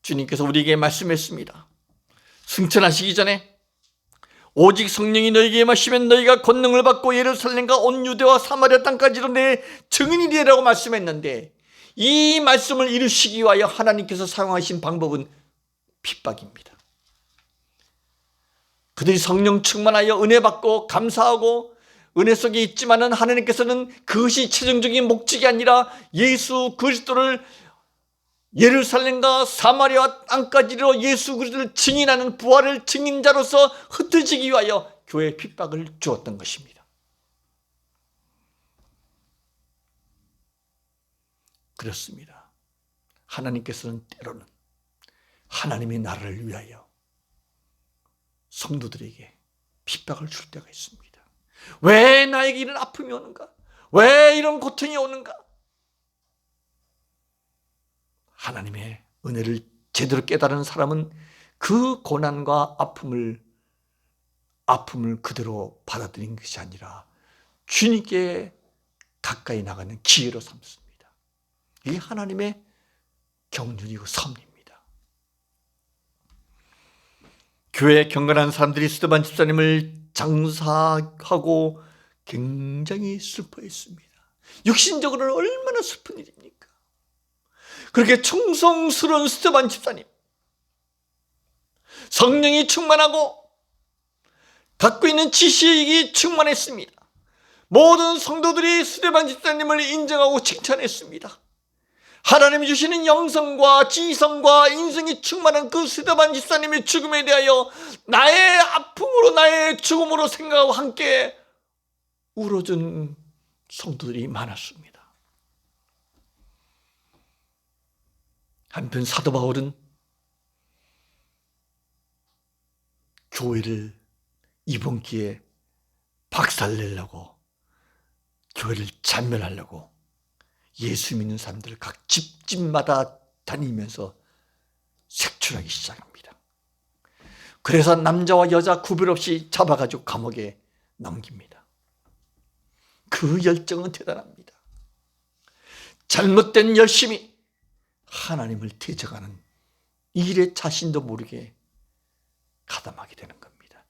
주님께서 우리에게 말씀했습니다. 승천하시기 전에 오직 성령이 너희에게 임하시면 너희가 권능을 받고 예루살렘과 온 유대와 사마리아 땅까지로 내 증인이 되라고 말씀했는데, 이 말씀을 이루시기 위하여 하나님께서 사용하신 방법은 핍박입니다. 그들이 성령 충만하여 은혜 받고 감사하고 은혜 속에 있지만은, 하나님께서는 그것이 최종적인 목적이 아니라 예수 그리스도를 예루살렘과 사마리아 땅까지로 예수 그리스도를 증인하는 부활을 증인자로서 흩어지기 위하여 교회에 핍박을 주었던 것입니다. 그렇습니다. 하나님께서는 때로는 하나님의 나라를 위하여 성도들에게 핍박을 줄 때가 있습니다. 왜 나에게 이런 아픔이 오는가? 왜 이런 고통이 오는가? 하나님의 은혜를 제대로 깨달은 사람은 그 고난과 아픔을 그대로 받아들인 것이 아니라 주님께 가까이 나가는 기회로 삼습니다. 이게 하나님의 경륜이고 섭리입니다. 교회에 경건한 사람들이 스데반 집사님을 장사하고 굉장히 슬퍼했습니다. 육신적으로는 얼마나 슬픈 일입니까? 그렇게 충성스러운 스데반 집사님, 성령이 충만하고 갖고 있는 지식이 충만했습니다. 모든 성도들이 스데반 집사님을 인정하고 칭찬했습니다. 하나님이 주시는 영성과 지성과 인성이 충만한 그 스데반 집사님의 죽음에 대하여 나의 아픔으로, 나의 죽음으로 생각하고 함께 울어준 성도들이 많았습니다. 한편 사도 바울은 교회를 이번 기회에 박살내려고, 교회를 잔멸하려고 예수 믿는 사람들을 각 집집마다 다니면서 색출하기 시작합니다. 그래서 남자와 여자 구별 없이 잡아가지고 감옥에 넘깁니다. 그 열정은 대단합니다. 잘못된 열심이 하나님을 대적하는 일에 자신도 모르게 가담하게 되는 겁니다.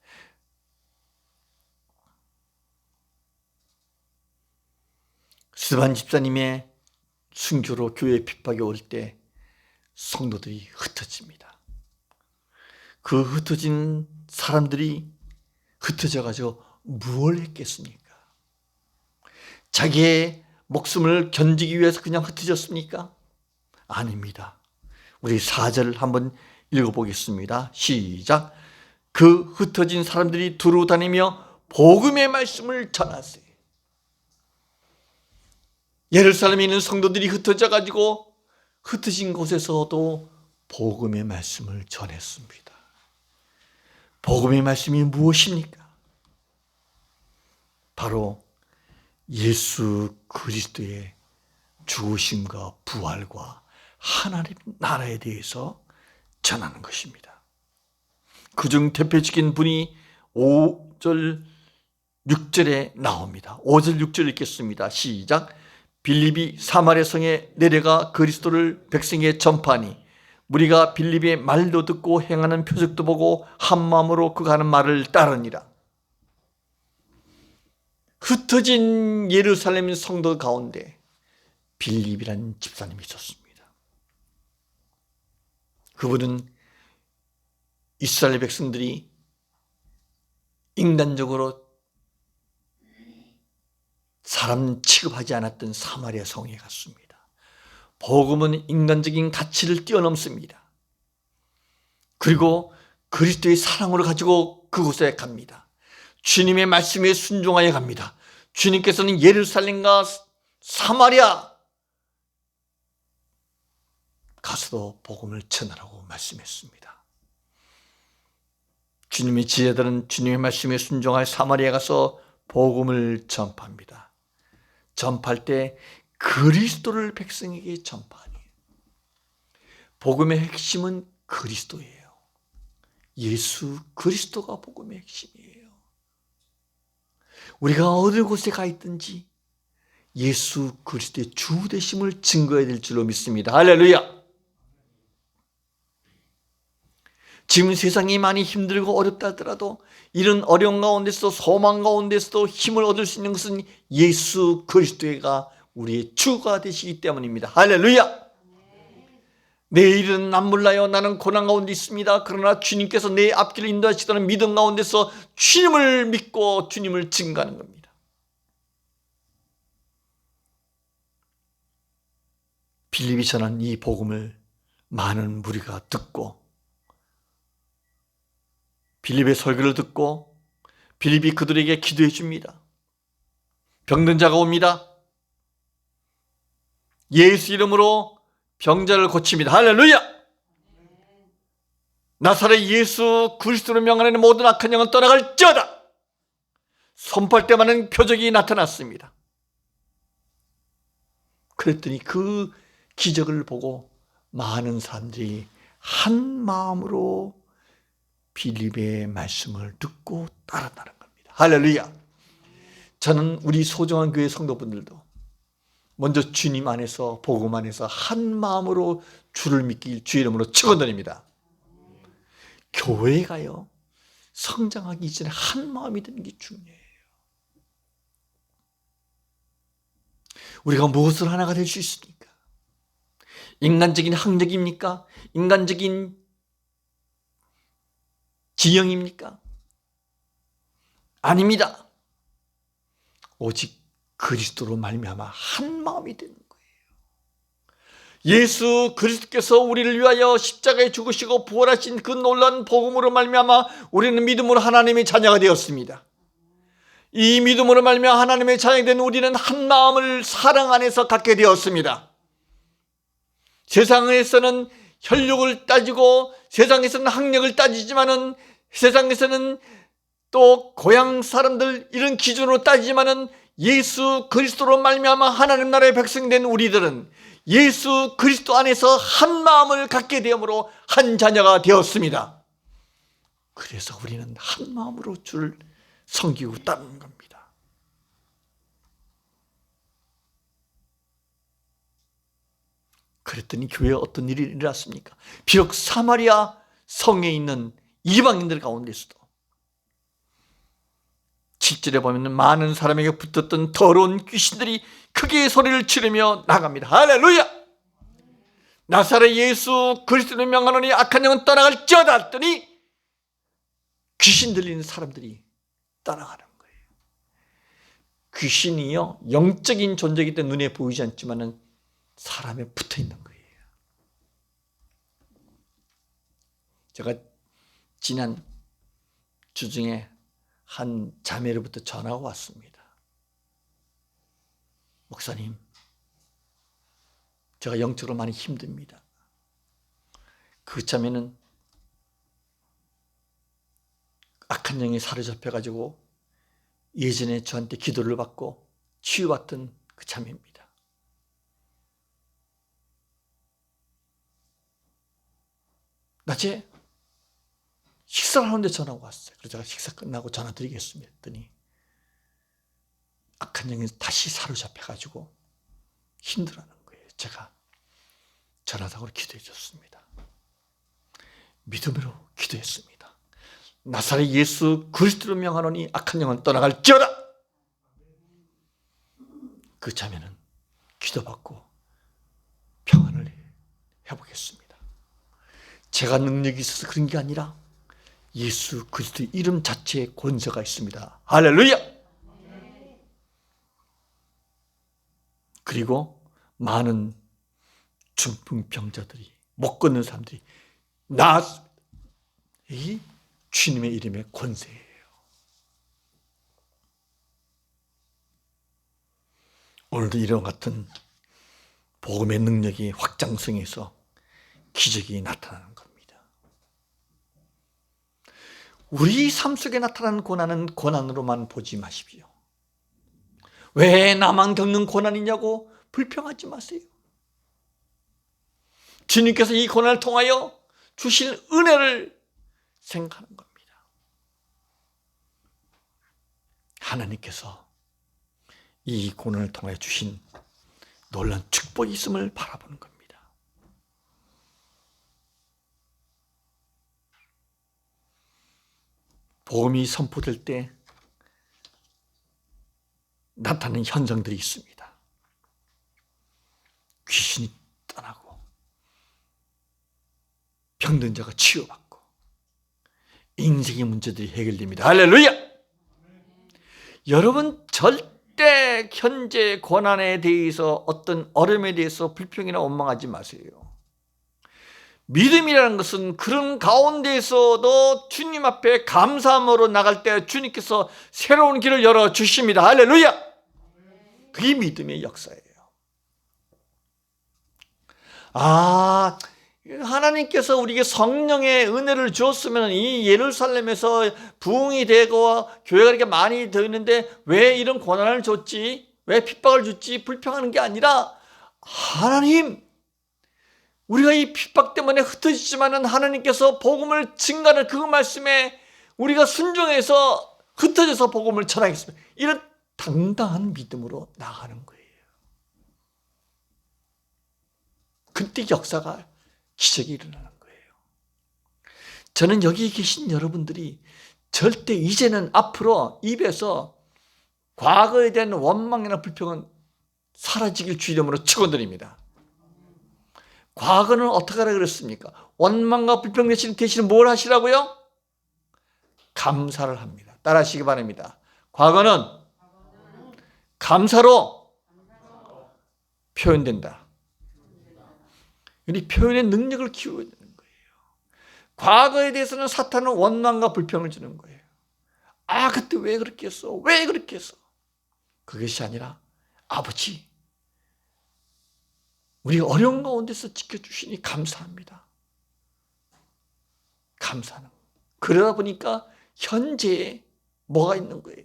스데반 집사님의 순교로 교회 핍박이 올 때 성도들이 흩어집니다. 그 흩어진 사람들이 흩어져가지고 무엇을 했겠습니까? 자기의 목숨을 견디기 위해서 그냥 흩어졌습니까? 아닙니다. 우리 4절 한번 읽어보겠습니다. 시작. 그 흩어진 사람들이 두루 다니며 복음의 말씀을 전하세요. 예루살렘에 있는 성도들이 흩어져 가지고 흩어진 곳에서도 복음의 말씀을 전했습니다. 복음의 말씀이 무엇입니까? 바로 예수 그리스도의 죽으심과 부활과 하나님 나라에 대해서 전하는 것입니다. 그중 대표적인 분이 5절 6절에 나옵니다. 5절 6절 읽겠습니다. 시작. 빌립이 사마리아 성에 내려가 그리스도를 백성에게 전파하니 무리가 빌립의 말도 듣고 행하는 표적도 보고 한 마음으로 그가 하는 말을 따르니라. 흩어진 예루살렘 성도 가운데 빌립이라는 집사님이 있었습니다. 그분은 이스라엘 백성들이 인간적으로 사람 취급하지 않았던 사마리아 성에 갔습니다. 복음은 인간적인 가치를 뛰어넘습니다. 그리고 그리스도의 사랑으로 가지고 그곳에 갑니다. 주님의 말씀에 순종하여 갑니다. 주님께서는 예루살렘과 사마리아 가서도 복음을 전하라고 말씀했습니다. 주님의 지혜들은 주님의 말씀에 순종하여 사마리아 가서 복음을 전파합니다. 전파할 때 그리스도를 백성에게 전파하니, 복음의 핵심은 그리스도예요. 예수 그리스도가 복음의 핵심이에요. 우리가 어느 곳에 가 있든지 예수 그리스도의 주 되심을 증거해야 될 줄로 믿습니다. 할렐루야. 지금 세상이 많이 힘들고 어렵다 하더라도 이런 어려운 가운데서도 소망 가운데서도 힘을 얻을 수 있는 것은 예수 그리스도가 우리의 주가 되시기 때문입니다. 할렐루야. 내일은 난 몰라요. 나는 고난 가운데 있습니다. 그러나 주님께서 내 앞길을 인도하시다는 믿음 가운데서 주님을 믿고 주님을 증거하는 겁니다. 빌립이 전한 이 복음을 많은 무리가 듣고 빌립의 설교를 듣고 빌립이 그들에게 기도해 줍니다. 병든 자가 옵니다. 예수 이름으로 병자를 고칩니다. 할렐루야. 나사렛 예수 그리스도로 명하는 모든 악한 영은 떠나갈지어다. 선포할 때 많은 표적이 나타났습니다. 그랬더니 그 기적을 보고 많은 사람들이 한 마음으로 빌립의 말씀을 듣고 따랐다는 겁니다. 할렐루야. 저는 우리 소중한 교회 성도분들도 먼저 주님 안에서 복음 안에서 한 마음으로 주를 믿길 주의 이름으로 축원드립니다. 교회가요 성장하기 이전에 한 마음이 되는 게 중요해요. 우리가 무엇을 하나가 될 수 있습니까? 인간적인 학력입니까? 인간적인 지형입니까? 아닙니다. 오직 그리스도로 말미암아 한 마음이 되는 거예요. 예수 그리스도께서 우리를 위하여 십자가에 죽으시고 부활하신 그 놀라운 복음으로 말미암아 우리는 믿음으로 하나님의 자녀가 되었습니다. 이 믿음으로 말미암아 하나님의 자녀가 된 우리는 한 마음을 사랑 안에서 갖게 되었습니다. 세상에서는 혈육을 따지고 세상에서는 학력을 따지지만은 세상에서는 또 고향 사람들 이런 기준으로 따지지만은 예수 그리스도로 말미암아 하나님 나라의 백성이 된 우리들은 예수 그리스도 안에서 한 마음을 갖게 되므로 한 자녀가 되었습니다. 그래서 우리는 한 마음으로 주를 섬기고 따르는 겁니다. 그랬더니 교회에 어떤 일이 일어났습니까? 비록 사마리아 성에 있는 이방인들 가운데서도 7절에 보면 많은 사람에게 붙었던 더러운 귀신들이 크게 소리를 지르며 나갑니다. 할렐루야. 나사렛 예수 그리스도를 명하노니 악한 영은 떠나갈지어다 했더니 귀신 들리는 사람들이 따라가는 거예요. 귀신이요 영적인 존재이기 때문에 눈에 보이지 않지만 사람에 붙어 있는 거예요. 제가 지난 주 중에 한 자매로부터 전화가 왔습니다. 목사님, 제가 영적으로 많이 힘듭니다. 그 자매는 악한 영에 사로잡혀가지고 예전에 저한테 기도를 받고 치유받던 그 자매입니다. 낮에 식사를 하는데 전화가 왔어요. 그래서 제가 식사 끝나고 전화 드리겠습니다 했더니 악한 영이 다시 사로잡혀가지고 힘들어하는 거예요. 제가 전화상으로 기도해 줬습니다. 믿음으로 기도했습니다. 나사렛 예수 그리스도로 명하노니 악한 영은 떠나갈지어다. 그 자매는 기도받고 평안을 회복했습니다. 제가 능력이 있어서 그런 게 아니라 예수 그리스도의 이름 자체에 권세가 있습니다. 할렐루야. 그리고 많은 중풍병자들이 못 걷는 사람들이 나았습니다. 이 주님의 이름의 권세예요. 오늘도 이런 같은 복음의 능력이 확장성해서 기적이 나타나는 겁니다. 우리 삶 속에 나타나는 고난은 고난으로만 보지 마십시오. 왜 나만 겪는 고난이냐고 불평하지 마세요. 주님께서 이 고난을 통하여 주신 은혜를 생각하는 겁니다. 하나님께서 이 고난을 통하여 주신 놀라운 축복이 있음을 바라보는 겁니다. 복음이 선포될 때 나타나는 현상들이 있습니다. 귀신이 떠나고 병든 자가 치유받고 인생의 문제들이 해결됩니다. 할렐루야! 여러분 절대 현재 고난에 대해서 어떤 어려움에 대해서 불평이나 원망하지 마세요. 믿음이라는 것은 그런 가운데에서도 주님 앞에 감사함으로 나갈 때 주님께서 새로운 길을 열어주십니다. 할렐루야! 그게 믿음의 역사예요. 하나님께서 우리에게 성령의 은혜를 주었으면 이 예루살렘에서 부흥이 되고 교회가 이렇게 많이 되어 있는데 왜 이런 고난을 줬지? 왜 핍박을 줬지? 불평하는 게 아니라 하나님, 우리가 이 핍박 때문에 흩어지지만은 하나님께서 복음을 증가하는 그 말씀에 우리가 순종해서 흩어져서 복음을 전하겠습니다. 이런 당당한 믿음으로 나가는 거예요. 그때 역사가 기적이 일어나는 거예요. 저는 여기 계신 여러분들이 절대 이제는 앞으로 입에서 과거에 대한 원망이나 불평은 사라지길 주 이름으로 축원드립니다. 과거는 어떻게 하라 그랬습니까? 원망과 불평 대신 뭘 하시라고요? 감사를 합니다. 따라하시기 바랍니다. 과거는 감사로 표현된다. 우리 표현의 능력을 키워야 되는 거예요. 과거에 대해서는 사탄은 원망과 불평을 주는 거예요. 그때 왜 그렇게 했어? 왜 그렇게 했어? 그것이 아니라 아버지, 우리 어려운 가운데서 지켜주시니 감사합니다. 감사하는 거예요. 그러다 보니까 현재에 뭐가 있는 거예요?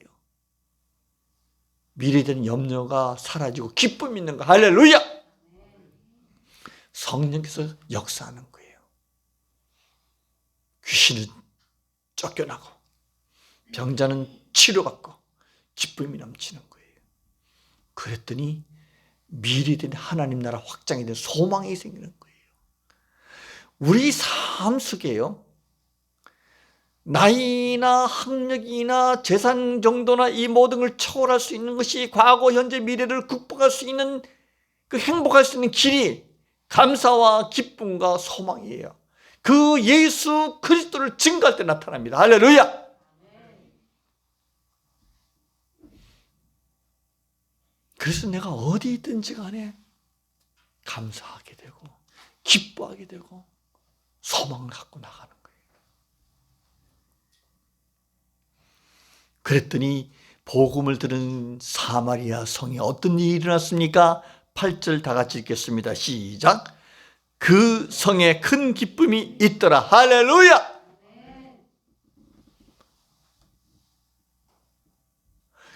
미래에 대한 염려가 사라지고 기쁨이 있는 거. 할렐루야! 성령께서 역사하는 거예요. 귀신은 쫓겨나고 병자는 치료받고 기쁨이 넘치는 거예요. 그랬더니 미래에 대한 하나님 나라 확장에 대한 소망이 생기는 거예요. 우리 삶 속에요, 나이나 학력이나 재산 정도나 이 모든 걸 초월할 수 있는 것이 과거, 현재, 미래를 극복할 수 있는 그 행복할 수 있는 길이 감사와 기쁨과 소망이에요. 그 예수 그리스도를 증거할 때 나타납니다. 할렐루야! 그래서 내가 어디 있든지 간에 감사하게 되고 기뻐하게 되고 소망을 갖고 나가는 거예요. 그랬더니 복음을 들은 사마리아 성에 어떤 일이 일어났습니까? 8절 다 같이 읽겠습니다. 시작. 그 성에 큰 기쁨이 있더라. 할렐루야!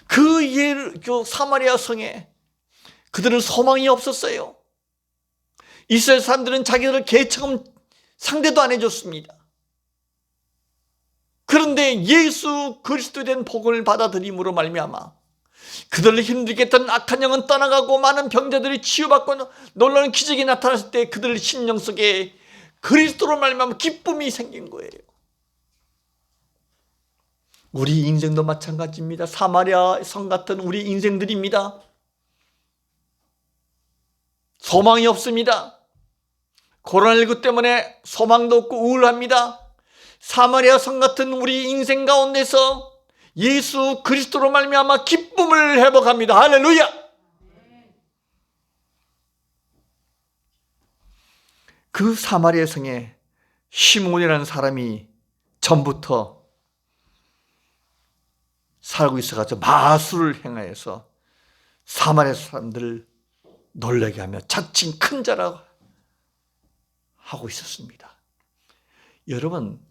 그 사마리아 성에 그들은 소망이 없었어요. 이스라엘 사람들은 자기들을 개처럼 상대도 안 해줬습니다. 그런데 예수 그리스도에 대한 복음을 받아들임으로 말미암아 그들을 힘들게 했던 악한 영은 떠나가고 많은 병자들이 치유받고 놀라운 기적이 나타났을 때 그들 심령 속에 그리스도로 말미암아 기쁨이 생긴 거예요. 우리 인생도 마찬가지입니다. 사마리아 성 같은 우리 인생들입니다. 소망이 없습니다. 코로나19 때문에 소망도 없고 우울합니다. 사마리아 성 같은 우리 인생 가운데서 예수 그리스도로 말미암아 기쁨을 회복합니다. 할렐루야! 그 사마리아 성에 시몬이라는 사람이 전부터 살고 있어가지고 마술을 행하여서 사마리아 사람들을 놀라게 하며 자칭 큰 자라고 하고 있었습니다. 여러분,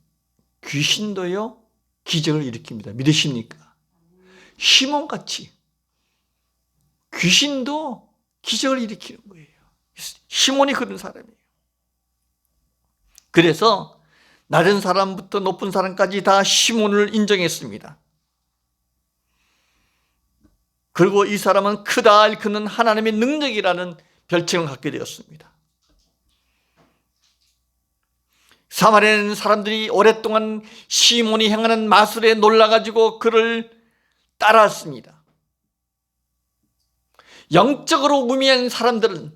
귀신도요 기적을 일으킵니다. 믿으십니까? 시몬같이 귀신도 기적을 일으키는 거예요. 시몬이 그런 사람이에요. 그래서 낮은 사람부터 높은 사람까지 다 시몬을 인정했습니다. 그리고 이 사람은 크다 일컫는 하나님의 능력이라는 별칭을 갖게 되었습니다. 사마리아는 사람들이 오랫동안 시몬이 행하는 마술에 놀라가지고 그를 따랐습니다. 영적으로 우매한 사람들은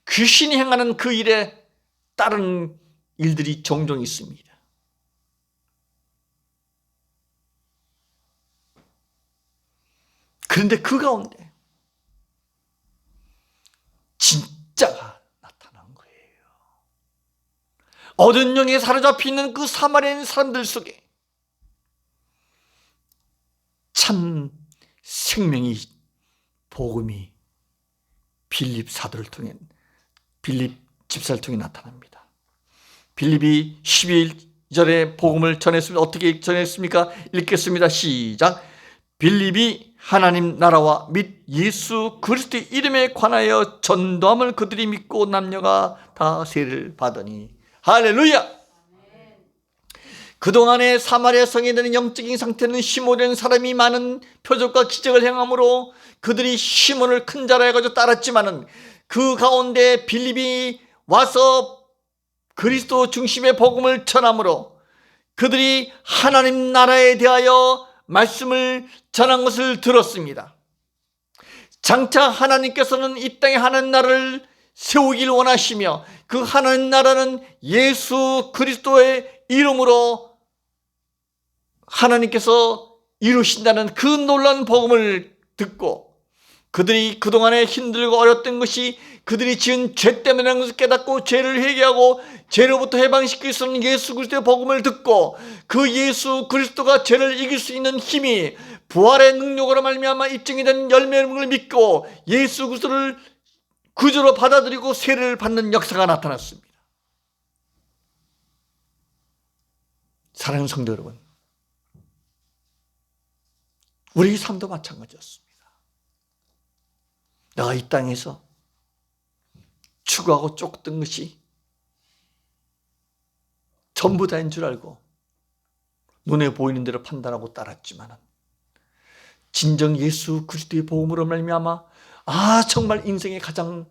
귀신이 행하는 그 일에 따르는 일들이 종종 있습니다. 그런데 그 가운데 진짜가 나타난 거예요. 어두운 영에 사로잡혀 있는 그 사마리아 사람들 속에 참 생명의 복음이 빌립 사도를 통해, 빌립 집사를 통해 나타납니다. 빌립이 12절에 복음을 전했습니다. 어떻게 전했습니까? 읽겠습니다. 시작. 빌립이 하나님 나라와 및 예수 그리스도의 이름에 관하여 전도함을 그들이 믿고 남녀가 다 세례를 받으니. 할렐루야. 그동안의 사마리아 성에 대한 영적인 상태는 시몬이라는 사람이 많은 표적과 기적을 행함으로 그들이 시몬을 큰 자라 해가지고 따랐지만은 그 가운데 빌립이 와서 그리스도 중심의 복음을 전함으로 그들이 하나님 나라에 대하여 말씀을 전한 것을 들었습니다. 장차 하나님께서는 이 땅에 하나님 나라를 세우길 원하시며 그 하나님 나라는 예수 그리스도의 이름으로 하나님께서 이루신다는 그 놀라운 복음을 듣고 그들이 그동안에 힘들고 어렸던 것이 그들이 지은 죄 때문이라는 것을 깨닫고 죄를 회개하고 죄로부터 해방시킬 수 있는 예수 그리스도의 복음을 듣고 그 예수 그리스도가 죄를 이길 수 있는 힘이 부활의 능력으로 말미암아 입증이 된 열매를 믿고 예수 그리스도를 구주로 받아들이고 세례를 받는 역사가 나타났습니다. 사랑하는 성도 여러분, 우리 삶도 마찬가지였습니다. 내가 이 땅에서 추구하고 쫓던 것이 전부 다인 줄 알고 눈에 보이는 대로 판단하고 따랐지만 진정 예수 그리스도의 복음으로 말미암아 정말 인생의 가장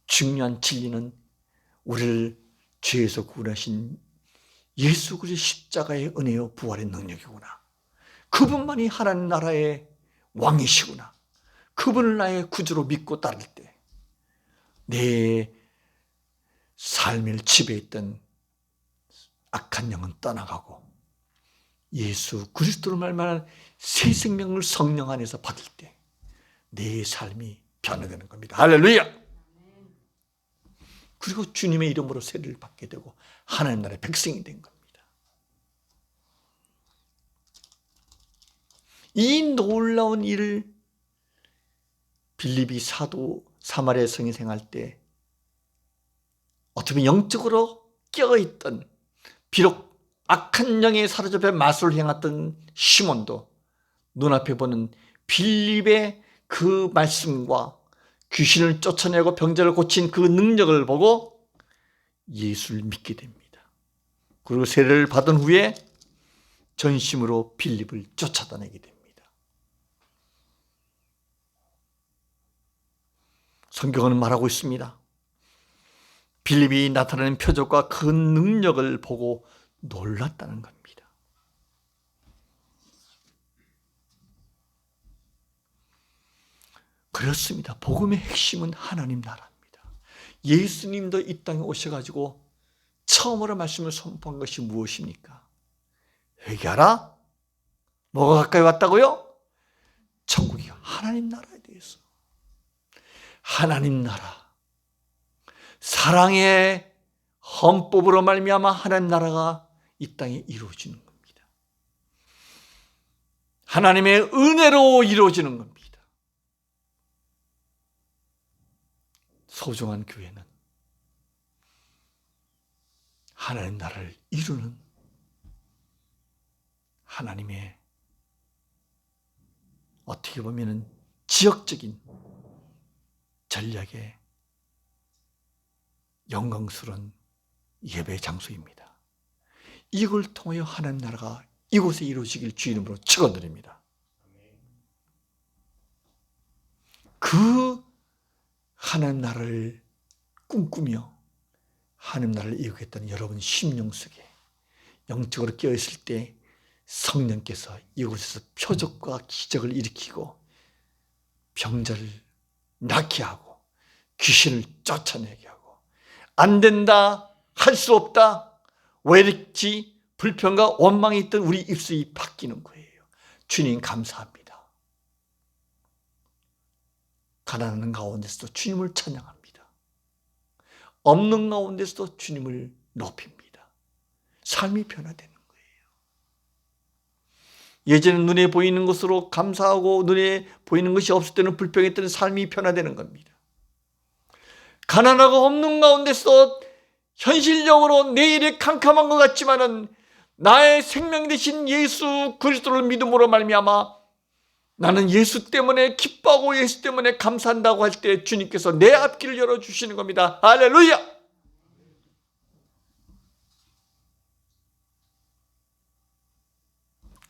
중요한 진리는 우리를 죄에서 구원하신 예수 그리스도의 십자가의 은혜요 부활의 능력이구나. 그분만이 하나님 나라의 왕이시구나. 그분을 나의 구주로 믿고 따를 때 내 삶을 지배했던 악한 영은 떠나가고 예수 그리스도로 말미암아 새 생명을 성령 안에서 받을 때 내 삶이 변화되는 겁니다. 할렐루야. 그리고 주님의 이름으로 세례를 받게 되고 하나님 나라의 백성이 된 겁니다. 이 놀라운 일을 빌립이 사도 사마리아 성에 생활할 때 어떻게 보면 영적으로 깨어있던 비록 악한 영에 사로잡혀 마술을 행했던 시몬도 눈앞에 보는 빌립의 그 말씀과 귀신을 쫓아내고 병자를 고친 그 능력을 보고 예수를 믿게 됩니다. 그리고 세례를 받은 후에 전심으로 빌립을 쫓아다니게 됩니다. 성경은 말하고 있습니다. 빌립이 나타내는 표적과 그 능력을 보고 놀랐다는 겁니다. 그렇습니다. 복음의 핵심은 하나님 나라입니다. 예수님도 이 땅에 오셔가지고 처음으로 말씀을 선포한 것이 무엇입니까? 회개하라. 뭐가 가까이 왔다고요? 천국이 하나님 나라에 대해서. 하나님 나라. 사랑의 헌법으로 말미암아 하나님 나라가 이 땅에 이루어지는 겁니다. 하나님의 은혜로 이루어지는 겁니다. 소중한 교회는 하나님 나라를 이루는 하나님의 어떻게 보면 지역적인 전략의 영광스러운 예배 장소입니다. 이걸 통하여 하나님 나라가 이곳에 이루어지길 주님으로 축원드립니다. 그 하나님 나라를 꿈꾸며 하나님 나라를 이루겠다는 여러분 심령 속에 영적으로 깨어있을 때 성령께서 이곳에서 표적과 기적을 일으키고 병자를 낫게 하고 귀신을 쫓아내게 하고 안 된다, 할 수 없다, 왜 이렇지 불평과 원망이 있던 우리 입술이 바뀌는 거예요. 주님 감사합니다. 가난한 가운데서도 주님을 찬양합니다. 없는 가운데서도 주님을 높입니다. 삶이 변화되는 거예요. 예전에 눈에 보이는 것으로 감사하고 눈에 보이는 것이 없을 때는 불평했던 삶이 변화되는 겁니다. 가난하고 없는 가운데서 현실적으로 내일이 캄캄한 것 같지만은 나의 생명 되신 예수 그리스도를 믿음으로 말미암아 나는 예수 때문에 기뻐하고 예수 때문에 감사한다고 할 때 주님께서 내 앞길을 열어주시는 겁니다. 할렐루야!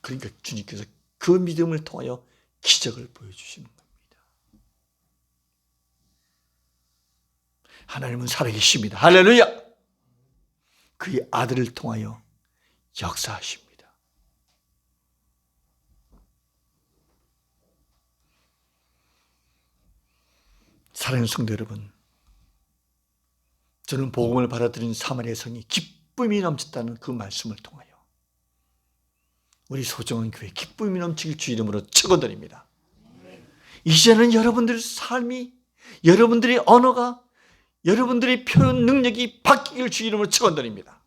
그러니까 주님께서 그 믿음을 통하여 기적을 보여주시는 겁니다. 하나님은 살아계십니다. 할렐루야! 그의 아들을 통하여 역사하십니다. 사랑하는 성도 여러분, 저는 복음을 받아들인 사마리아 성이 기쁨이 넘쳤다는 그 말씀을 통하여 우리 소정원 교회 기쁨이 넘치길 주 이름으로 축원드립니다. 이제는 여러분들의 삶이, 여러분들의 언어가, 여러분들의 표현 능력이 바뀌길 주 이름으로 축원드립니다.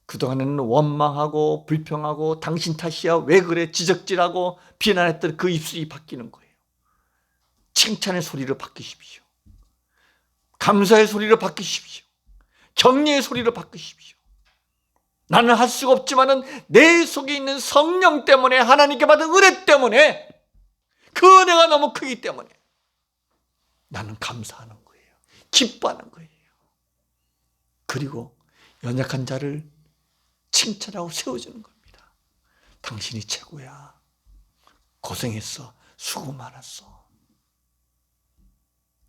그동안에는 원망하고 불평하고 당신 탓이야 왜 그래 지적질하고 비난했던 그 입술이 바뀌는 거예요. 칭찬의 소리로 바뀌십시오. 감사의 소리로 바뀌십시오. 격려의 소리로 바뀌십시오. 나는 할 수가 없지만은 내 속에 있는 성령 때문에 하나님께 받은 은혜 때문에 그 은혜가 너무 크기 때문에 나는 감사하는 거예요. 기뻐하는 거예요. 그리고 연약한 자를 칭찬하고 세워주는 겁니다. 당신이 최고야. 고생했어. 수고 많았어.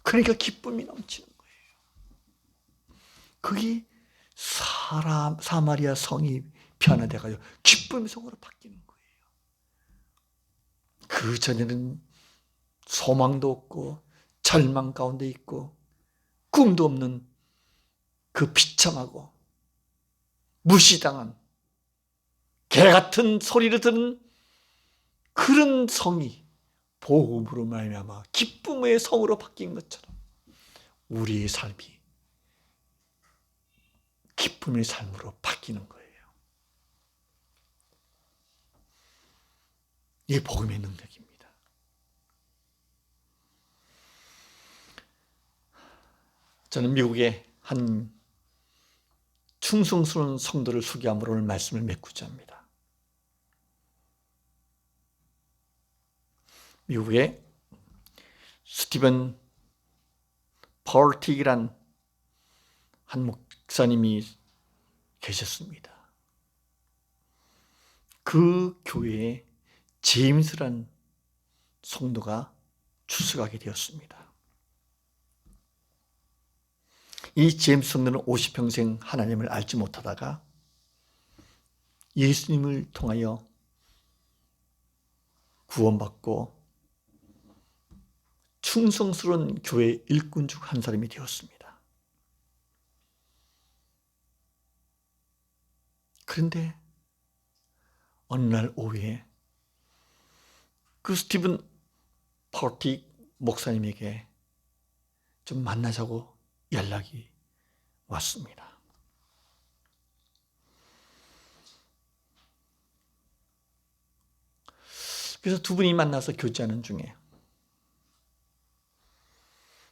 그러니까 기쁨이 넘치는 거예요. 그게 사마리아 성이 변화돼가지고 기쁨의 성으로 바뀌는 거예요. 그 전에는 소망도 없고 절망 가운데 있고 꿈도 없는 그 비참하고 무시당한 개 같은 소리를 듣는 그런 성이 복음으로 말미암아 기쁨의 성으로 바뀐 것처럼 우리의 삶이 기쁨의 삶으로 바뀌는 거예요. 이게 복음의 능력입니다. 저는 미국의 한 충성스러운 성도를 소개함으로 오늘 말씀을 맺고자 합니다. 미국의 스티븐 펄틱이란 한 목사님이 계셨습니다. 그 교회에 제임스란 성도가 출석하게 되었습니다. 이 제임스 성도는 50평생 하나님을 알지 못하다가 예수님을 통하여 구원받고 충성스러운 교회 일꾼 중 한 사람이 되었습니다. 그런데 어느 날 오후에 그 스티븐 펄틱 목사님에게 좀 만나자고 연락이 왔습니다. 그래서 두 분이 만나서 교제하는 중에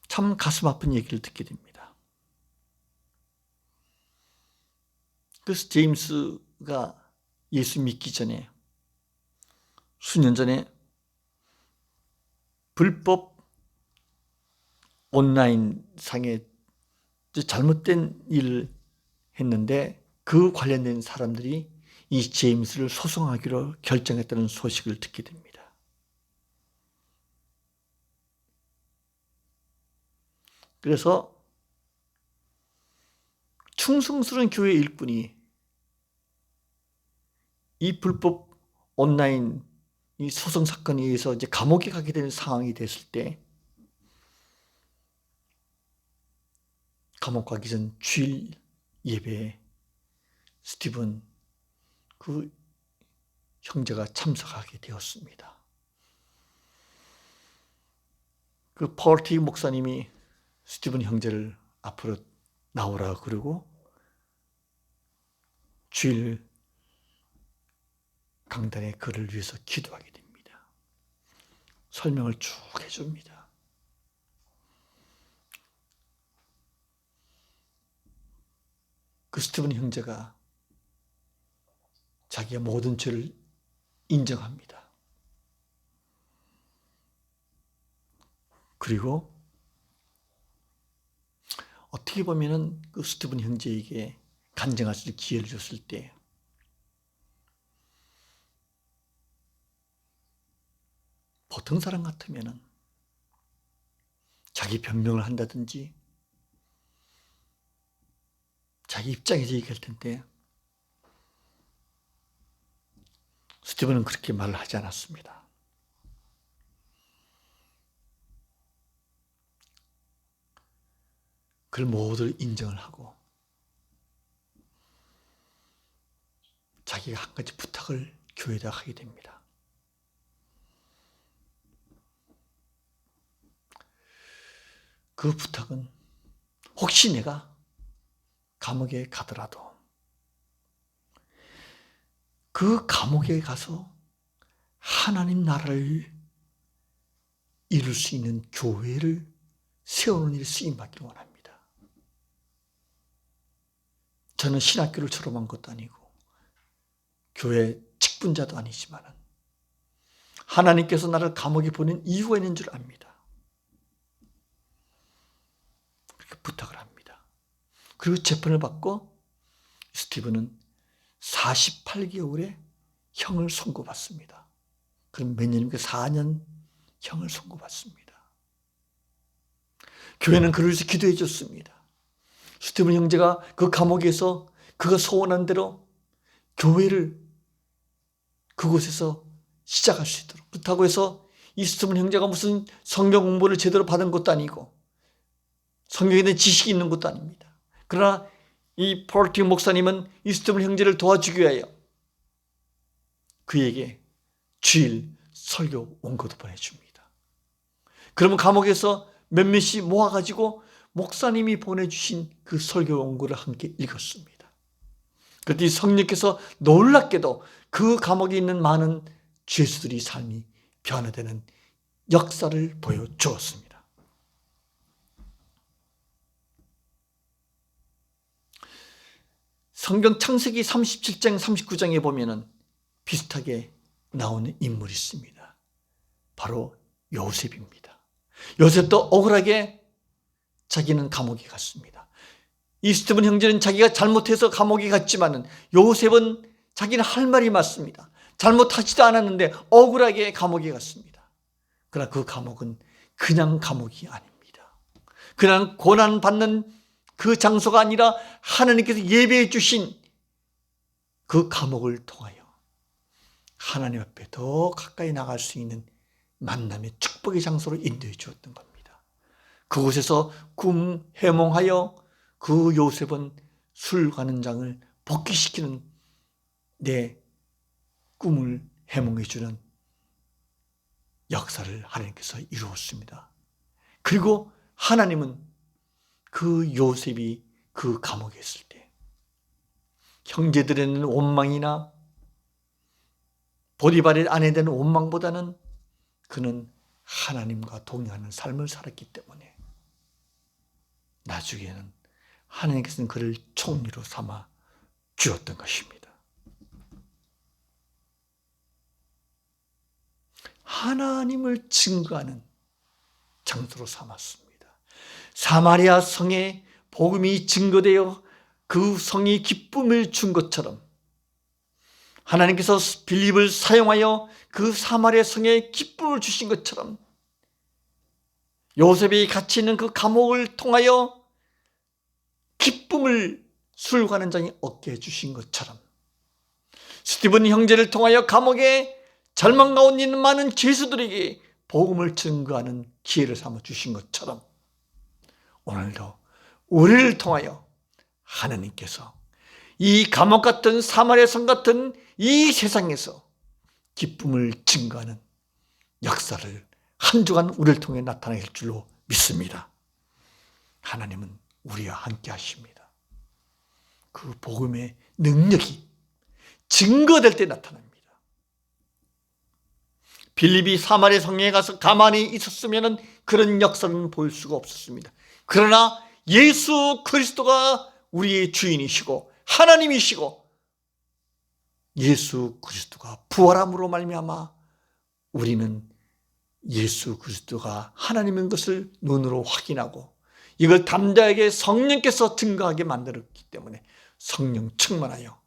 참 가슴 아픈 얘기를 듣게 됩니다. 그 제임스가 예수 믿기 전에 수년 전에 불법 온라인 상에 잘못된 일을 했는데 그 관련된 사람들이 이 제임스를 소송하기로 결정했다는 소식을 듣게 됩니다. 그래서 충성스러운 교회 일꾼이 이 불법 온라인 이 소송 사건에 의해서 이제 감옥에 가게 되는 상황이 됐을 때, 감옥 가기 전 주일 예배에 스티븐 그 형제가 참석하게 되었습니다. 그 펄티 목사님이 스티븐 형제를 앞으로 나오라 그러고 주일 강단에 그를 위해서 기도하게 됩니다. 설명을 쭉 해줍니다. 그 스티븐 형제가 자기가 모든 죄를 인정합니다. 그리고 어떻게 보면은 그 스티븐 형제에게 간증할 수 있는 기회를 줬을 때 보통 사람 같으면은 자기 변명을 한다든지 자기 입장에서 얘기할 텐데 스티븐은 그렇게 말을 하지 않았습니다. 그걸 모두 인정을 하고 자기가 한 가지 부탁을 교회에다 하게 됩니다. 그 부탁은 혹시 내가 감옥에 가더라도 그 감옥에 가서 하나님 나라를 이룰 수 있는 교회를 세우는 일에 쓰임받기를 원합니다. 저는 신학교를 졸업한 것도 아니고 교회 직분자도 아니지만 하나님께서 나를 감옥에 보낸 이유가 있는 줄 압니다. 그렇게 부탁을 합니다. 그리고 재판을 받고 스티븐은 48개월의 형을 선고받습니다. 그럼 몇 년입니까? 4년 형을 선고받습니다. 교회는 그를 위해서 기도해 줬습니다. 스티븐 형제가 그 감옥에서 그가 소원한 대로 교회를 그곳에서 시작할 수 있도록, 그렇다고 해서 이 스티븐 형제가 무슨 성경 공부를 제대로 받은 것도 아니고 성경에 대한 지식이 있는 것도 아닙니다. 그러나 이 폴티 목사님은 이 스티븐 형제를 도와주기 위하여 그에게 주일 설교 원고도 보내줍니다. 그러면 감옥에서 몇몇이 모아가지고 목사님이 보내주신 그 설교 원고를 함께 읽었습니다. 그랬더니 성령께서 놀랍게도 그 감옥에 있는 많은 죄수들이 삶이 변화되는 역사를 보여주었습니다. 성경 창세기 37장 39장에 보면은 비슷하게 나오는 인물이 있습니다. 바로 요셉입니다. 요셉도 억울하게 자기는 감옥에 갔습니다. 이 스티븐 형제는 자기가 잘못해서 감옥에 갔지만은 요셉은 자기는 할 말이 맞습니다. 잘못하지도 않았는데 억울하게 감옥에 갔습니다. 그러나 그 감옥은 그냥 감옥이 아닙니다. 그냥 고난받는 그 장소가 아니라 하나님께서 예배해 주신 그 감옥을 통하여 하나님 앞에 더 가까이 나갈 수 있는 만남의 축복의 장소로 인도해 주었던 겁니다. 그곳에서 꿈 해몽하여 그 요셉은 술 가는 장을 복귀시키는 내 꿈을 해몽해 주는 역사를 하나님께서 이루었습니다. 그리고 하나님은 그 요셉이 그 감옥에 있을 때 형제들에는 원망이나 보디발의 아내에 대한 원망보다는 그는 하나님과 동행하는 삶을 살았기 때문에 나중에는 하나님께서는 그를 총리로 삼아 주었던 것입니다. 하나님을 증거하는 장소로 삼았습니다. 사마리아 성에 복음이 증거되어 그 성이 기쁨을 준 것처럼 하나님께서 빌립을 사용하여 그 사마리아 성에 기쁨을 주신 것처럼 요셉이 갇혀 있는 그 감옥을 통하여 기쁨을 술 관원장이 얻게 해주신 것처럼, 스티븐 형제를 통하여 감옥에 절망 가운데 있는 많은 죄수들에게 복음을 증거하는 기회를 삼아 주신 것처럼, 오늘도 우리를 통하여 하나님께서 이 감옥 같은 사마리아 성 같은 이 세상에서 기쁨을 증거하는 역사를 한 주간 우리를 통해 나타낼 줄로 믿습니다. 하나님은 우리와 함께 하십니다. 그 복음의 능력이 증거될 때 나타납니다. 빌립이 사마리아 성에 가서 가만히 있었으면 그런 역사는 볼 수가 없었습니다. 그러나 예수 그리스도가 우리의 주인이시고 하나님이시고, 예수 그리스도가 부활함으로 말미암아 우리는 예수 그리스도가 하나님인 것을 눈으로 확인하고, 이걸 담대하게 성령께서 증거하게 만들었기 때문에 성령 충만하여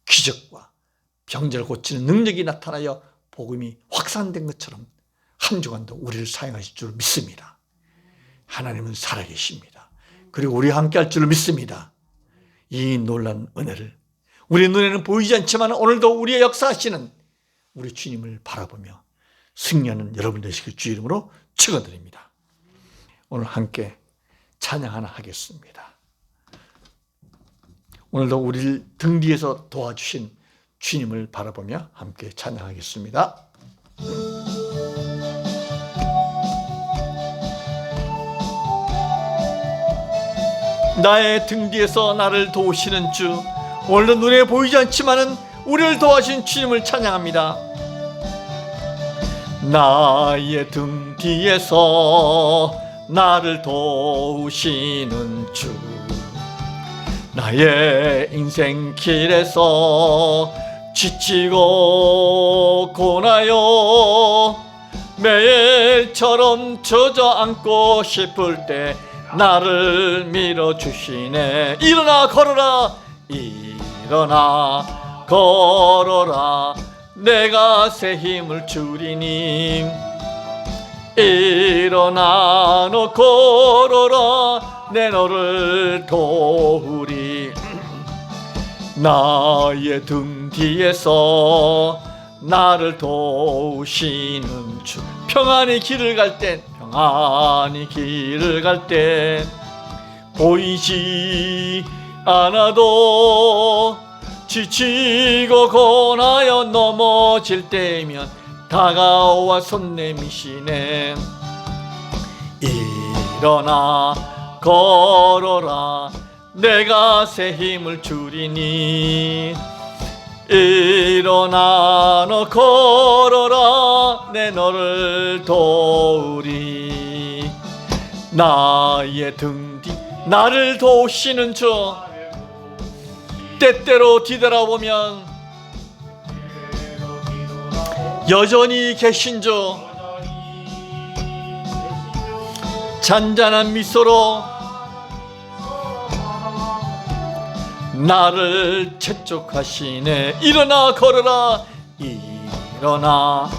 기적과 병자를 고치는 능력이 나타나여 복음이 확산된 것처럼 한 주간도 우리를 사용하실 줄 믿습니다. 하나님은 살아계십니다. 그리고 우리와 함께할 줄 믿습니다. 이 놀라운 은혜를 우리 눈에는 보이지 않지만 오늘도 우리의 역사하시는 우리 주님을 바라보며 승리하는 여러분 되시길 주 이름으로 축원드립니다. 오늘 함께 찬양 하나 하겠습니다. 오늘도 우리를 등 뒤에서 도와주신 주님을 바라보며 함께 찬양하겠습니다. 나의 등 뒤에서 나를 도우시는 주, 오늘도 눈에 보이지 않지만 우리를 도와주신 주님을 찬양합니다. 나의 등 뒤에서 나를 도우시는 주, 나의 인생길에서 지치고 고나요 매일처럼 주저앉고 싶을 때 나를 밀어주시네. 일어나 걸어라, 일어나 걸어라, 내가 새 힘을 주리니. 일어나 너 걸어라, 내 너를 도우리. 나의 등 뒤에서 나를 도우시는 주, 평안히 길을 갈 땐, 평안히 길을 갈 땐 보이지 않아도 지치고 고나여 넘어질 때면 다가와 손 내미시네. 일어나 걸어라, 내가 새 힘을 주리니. 일어나 너 걸어라, 내 너를 도우리. 나의 등 뒤 나를 도우시는 주, 때때로 뒤돌아보면 여전히 계신 주, 잔잔한 미소로 나를 채촉하시네. 일어나 걸어라, 일어나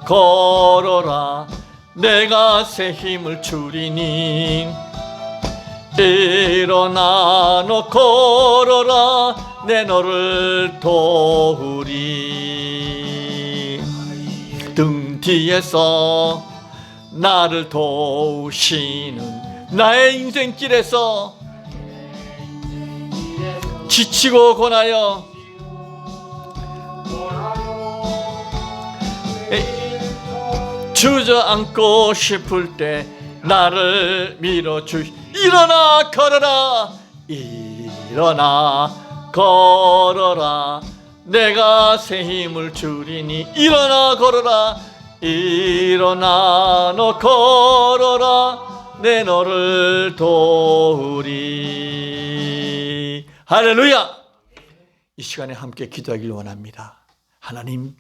걸어라, 내가 새 힘을 주리니. 일어나 너 걸어라, 내 너를 도우리. 등 뒤에서 나를 도우시는, 나의 인생길에서 지치고 고나여 주저앉고 싶을 때 나를 밀어주시. 일어나 걸어라, 일어나 걸어라, 내가 새 힘을 주리니. 일어나 걸어라, 일어나 너 걸어라, 내 너를 도우리. 할렐루야. 이 시간에 함께 기도하길 원합니다. 하나님,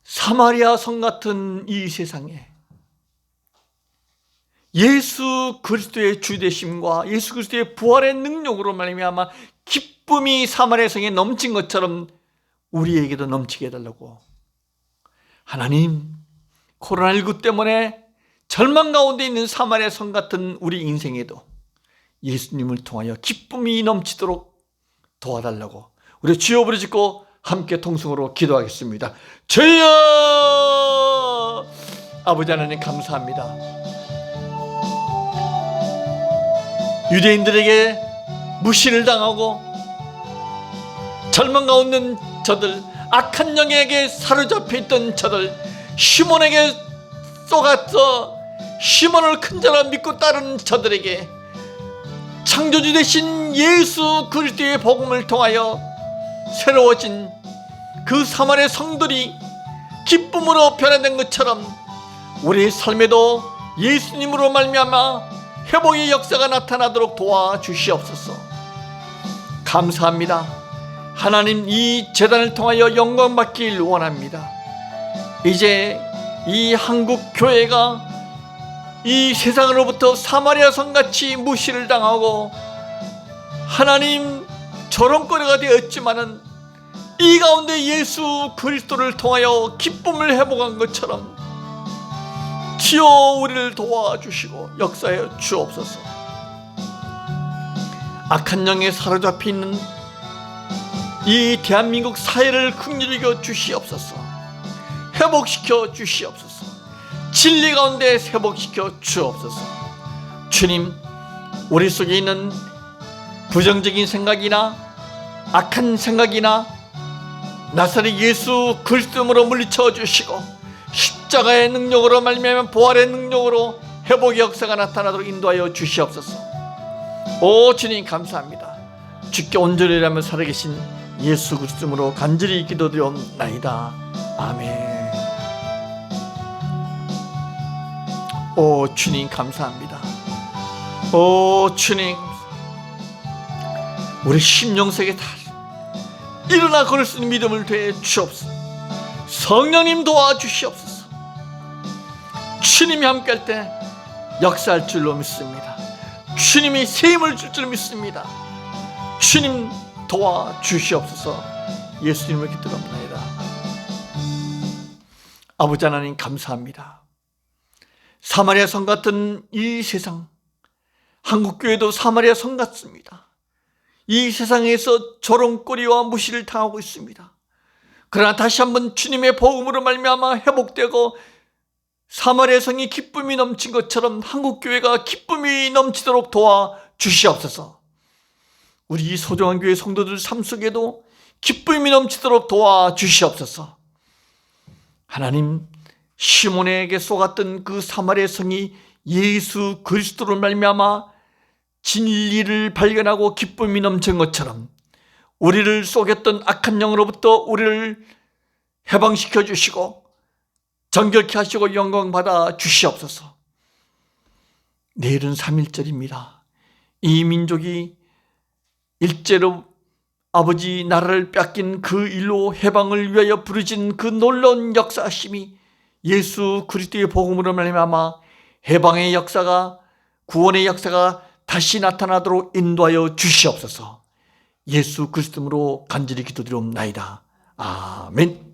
사마리아 성 같은 이 세상에 예수 그리스도의 주되심과 예수 그리스도의 부활의 능력으로 말미암아 기쁨이 사마리아 성에 넘친 것처럼 우리에게도 넘치게 해달라고. 하나님, 코로나19 때문에 절망 가운데 있는 사마리아 성 같은 우리 인생에도 예수님을 통하여 기쁨이 넘치도록 도와달라고 우리 주여 부르짖고 함께 통성으로 기도하겠습니다. 주여! 아버지 하나님 감사합니다. 유대인들에게 무시를 당하고 절망 가운데 있는 저들, 악한 영에게 사로잡혀 있던 저들, 시몬에게 쏘가서 시몬을 큰 자라 믿고 따르는 저들에게 창조주 되신 예수 그리스도의 복음을 통하여 새로워진 그 사마리아 성들이 기쁨으로 변화된 것처럼 우리의 삶에도 예수님으로 말미암아 회복의 역사가 나타나도록 도와주시옵소서. 감사합니다. 하나님, 이 제단을 통하여 영광 받길 원합니다. 이제 이 한국 교회가 이 세상으로부터 사마리아 성같이 무시를 당하고 하나님 조롱거리가 되었지만은 이 가운데 예수 그리스도를 통하여 기쁨을 회복한 것처럼 주여 우리를 도와주시고 역사해 주옵소서. 악한 영에 사로잡혀 있는 이 대한민국 사회를 긍휼히 여겨 주시옵소서. 회복시켜 주시옵소서. 진리 가운데 회복시켜 주옵소서. 주님, 우리 속에 있는 부정적인 생각이나 악한 생각이나 나사렛 예수 그리스도로 물리쳐 주시고 십자가의 능력으로 말미암아 부활의 능력으로 회복의 역사가 나타나도록 인도하여 주시옵소서. 오 주님 감사합니다. 주께 온전히라며 살아계신 예수 그리스도로 간절히 기도드리옵나이다. 아멘. 오 주님 감사합니다. 오 주님, 우리 심령세계 다 일어나 걸을 수 있는 믿음을 되어 주옵소서. 성령님 도와주시옵소서. 주님이 함께할 때 역사할 줄로 믿습니다. 주님이 세임을 줄 줄로 믿습니다. 주님 도와주시옵소서. 예수님을 기도합니다. 아버지 하나님 감사합니다. 사마리아 성 같은 이 세상, 한국교회도 사마리아 성 같습니다. 이 세상에서 조롱거리와 무시를 당하고 있습니다. 그러나 다시 한번 주님의 복음으로 말미암아 회복되고 사마리아 성이 기쁨이 넘친 것처럼 한국교회가 기쁨이 넘치도록 도와주시옵소서. 우리 소중한 교회 성도들 삶 속에도 기쁨이 넘치도록 도와주시옵소서. 하나님, 시몬에게 쏘갔던 그 사마리아 성이 예수 그리스도로 말미암아 진리를 발견하고 기쁨이 넘친 것처럼 우리를 속였던 악한 영으로부터 우리를 해방시켜 주시고 정결케 하시고 영광 받아 주시옵소서. 내일은 3.1절입니다. 이 민족이 일제로 아버지 나라를 뺏긴 그 일로 해방을 위하여 부르진 그 놀라운 역사하심이 예수 그리스도의 복음으로 말미암아 해방의 역사가, 구원의 역사가 다시 나타나도록 인도하여 주시옵소서. 예수 그리스도로 간절히 기도드리옵나이다. 아멘.